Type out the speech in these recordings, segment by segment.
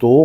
2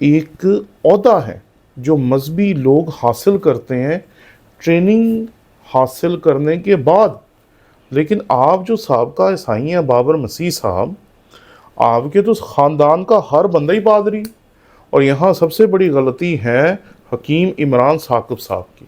ایک عہدہ ہے جو مذہبی لوگ حاصل کرتے ہیں ٹریننگ حاصل کرنے کے بعد. لیکن آپ جو سابقہ عیسائی ہیں بابر مسیح صاحب، آپ کے تو خاندان کا ہر بندہ ہی پادری. اور یہاں سب سے بڑی غلطی ہے حکیم عمران ثاقب صاحب کی.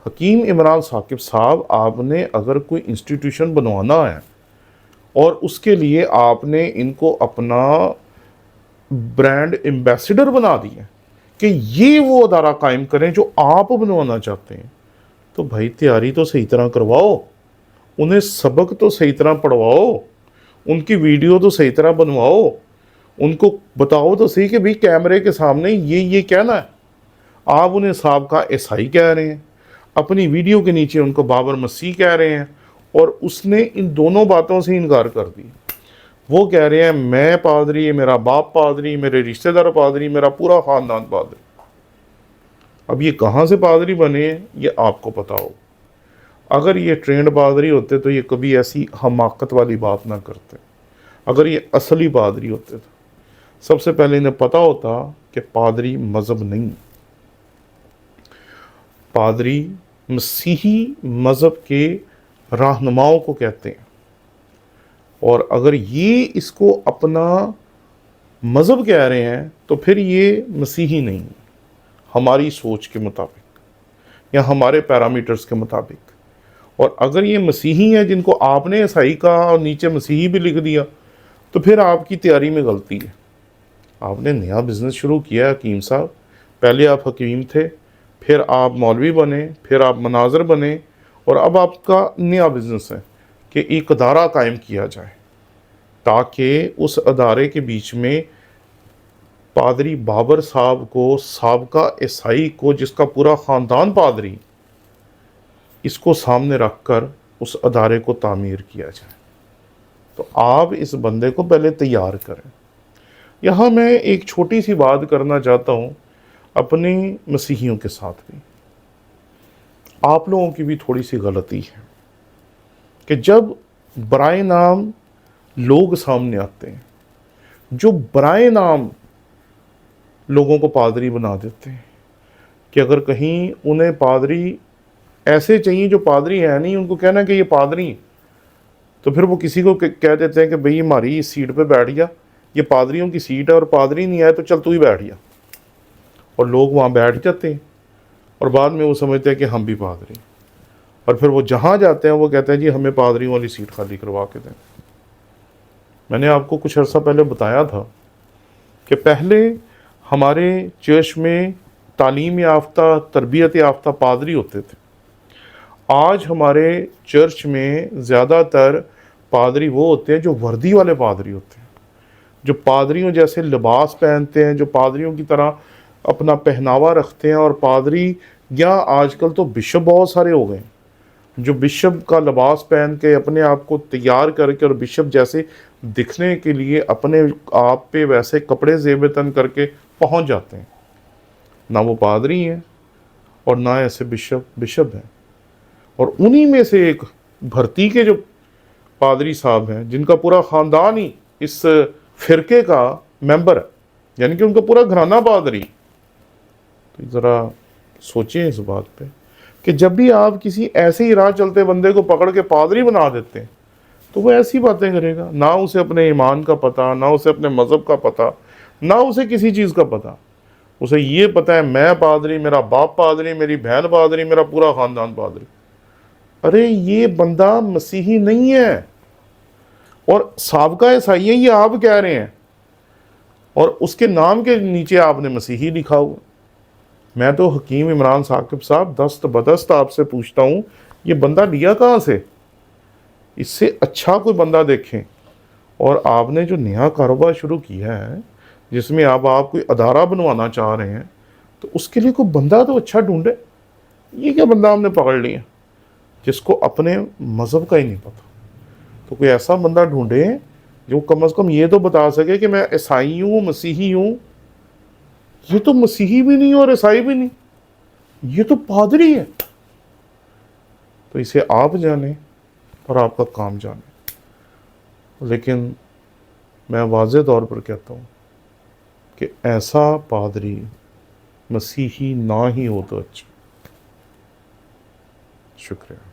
حکیم عمران ثاقب صاحب، آپ نے اگر کوئی انسٹیٹیوشن بنوانا ہے اور اس کے لیے آپ نے ان کو اپنا برانڈ ایمبیسڈر بنا دیا کہ یہ وہ ادارہ قائم کریں جو آپ بنوانا چاہتے ہیں، تو بھائی تیاری تو صحیح طرح کرواؤ، انہیں سبق تو صحیح طرح پڑھواؤ، ان کی ویڈیو تو صحیح طرح بنواؤ، ان کو بتاؤ تو صحیح کہ بھئی کیمرے کے سامنے یہ کہنا ہے. آپ انہیں صابقہ عیسائی کہہ رہے ہیں، اپنی ویڈیو کے نیچے ان کو بابر مسیح کہہ رہے ہیں، اور اس نے ان دونوں باتوں سے انکار کر دی. وہ کہہ رہے ہیں میں پادری، میرا باپ پادری، میرے رشتہ دار پادری، میرا پورا خاندان پادری. اب یہ کہاں سے پادری بنے ہیں یہ آپ کو پتا ہو. اگر یہ ٹرینڈ پادری ہوتے تو یہ کبھی ایسی حماقت والی بات نہ کرتے. اگر یہ اصلی پادری ہوتے تو سب سے پہلے انہیں پتا ہوتا کہ پادری مذہب نہیں، پادری مسیحی مذہب کے رہنماؤں کو کہتے ہیں. اور اگر یہ اس کو اپنا مذہب کہہ رہے ہیں تو پھر یہ مسیحی نہیں ہماری سوچ کے مطابق یا ہمارے پیرامیٹرز کے مطابق. اور اگر یہ مسیحی ہیں جن کو آپ نے عیسائی کہا اور نیچے مسیحی بھی لکھ دیا تو پھر آپ کی تیاری میں غلطی ہے. آپ نے نیا بزنس شروع کیا ہے حکیم صاحب. پہلے آپ حکیم تھے، پھر آپ مولوی بنے، پھر آپ مناظر بنے، اور اب آپ کا نیا بزنس ہے کہ ایک ادارہ قائم کیا جائے تاکہ اس ادارے کے بیچ میں پادری بابر صاحب کو، سابقہ عیسائی کو، جس کا پورا خاندان پادری، اس کو سامنے رکھ کر اس ادارے کو تعمیر کیا جائے. تو آپ اس بندے کو پہلے تیار کریں. یہاں میں ایک چھوٹی سی بات کرنا چاہتا ہوں اپنے مسیحیوں کے ساتھ بھی. آپ لوگوں کی بھی تھوڑی سی غلطی ہے کہ جب برائے نام لوگ سامنے آتے ہیں جو برائے نام لوگوں کو پادری بنا دیتے ہیں، کہ اگر کہیں انہیں پادری ایسے چاہیے جو پادری ہے نہیں، ان کو کہنا کہ یہ پادری ہیں، تو پھر وہ کسی کو کہہ دیتے ہیں کہ بھئی ہماری اس سیٹ پہ بیٹھ جا، یہ پادریوں کی سیٹ ہے اور پادری نہیں آئے تو چل تو ہی بیٹھ جا. اور لوگ وہاں بیٹھ جاتے ہیں اور بعد میں وہ سمجھتے ہیں کہ ہم بھی پادری، اور پھر وہ جہاں جاتے ہیں وہ کہتے ہیں جی ہمیں پادریوں والی سیٹ خالی کروا کے دیں. میں نے آپ کو کچھ عرصہ پہلے بتایا تھا کہ پہلے ہمارے چرچ میں تعلیم یافتہ، تربیت یافتہ پادری ہوتے تھے. آج ہمارے چرچ میں زیادہ تر پادری وہ ہوتے ہیں جو وردی والے پادری ہوتے ہیں، جو پادریوں جیسے لباس پہنتے ہیں، جو پادریوں کی طرح اپنا پہناوا رکھتے ہیں. اور پادری یا آج کل تو بشپ بہت سارے ہو گئے ہیں جو بشپ کا لباس پہن کے اپنے آپ کو تیار کر کے اور بشپ جیسے دکھنے کے لیے اپنے آپ پہ ویسے کپڑے زیب تن کر کے پہنچ جاتے ہیں. نہ وہ پادری ہیں اور نہ ایسے بشپ ہیں. اور انہی میں سے ایک بھرتی کے جو پادری صاحب ہیں جن کا پورا خاندان ہی اس فرقے کا ممبر ہے، یعنی کہ ان کا پورا گھرانہ پادری. تو ذرا سوچیں اس بات پہ کہ جب بھی آپ کسی ایسے ہی راہ چلتے بندے کو پکڑ کے پادری بنا دیتے ہیں تو وہ ایسی باتیں کرے گا، نہ اسے اپنے ایمان کا پتہ، نہ اسے اپنے مذہب کا پتہ، نہ اسے کسی چیز کا پتہ. اسے یہ پتہ ہے میں پادری، میرا باپ پادری، میری بہن پادری، میرا پورا خاندان پادری. ارے یہ بندہ مسیحی نہیں ہے، اور سابقہ عیسائی ہے یہ آپ کہہ رہے ہیں، اور اس کے نام کے نیچے آپ نے مسیحی لکھا ہوا. میں تو حکیم عمران ثاقب صاحب دست بدست آپ سے پوچھتا ہوں یہ بندہ لیا کہاں سے؟ اس سے اچھا کوئی بندہ دیکھیں. اور آپ نے جو نیا کاروبار شروع کیا ہے جس میں آپ کوئی ادارہ بنوانا چاہ رہے ہیں تو اس کے لیے کوئی بندہ تو اچھا ڈھونڈے. یہ کیا بندہ ہم نے پکڑ لیا جس کو اپنے مذہب کا ہی نہیں پتا؟ تو کوئی ایسا بندہ ڈھونڈے جو کم از کم یہ تو بتا سکے کہ میں عیسائی ہوں، مسیحی ہوں. یہ تو مسیحی بھی نہیں اور عیسائی بھی نہیں، یہ تو پادری ہے. تو اسے آپ جانیں اور آپ کا کام جانیں. لیکن میں واضح طور پر کہتا ہوں کہ ایسا پادری مسیحی نہ ہی ہو تو اچھا. شکریہ.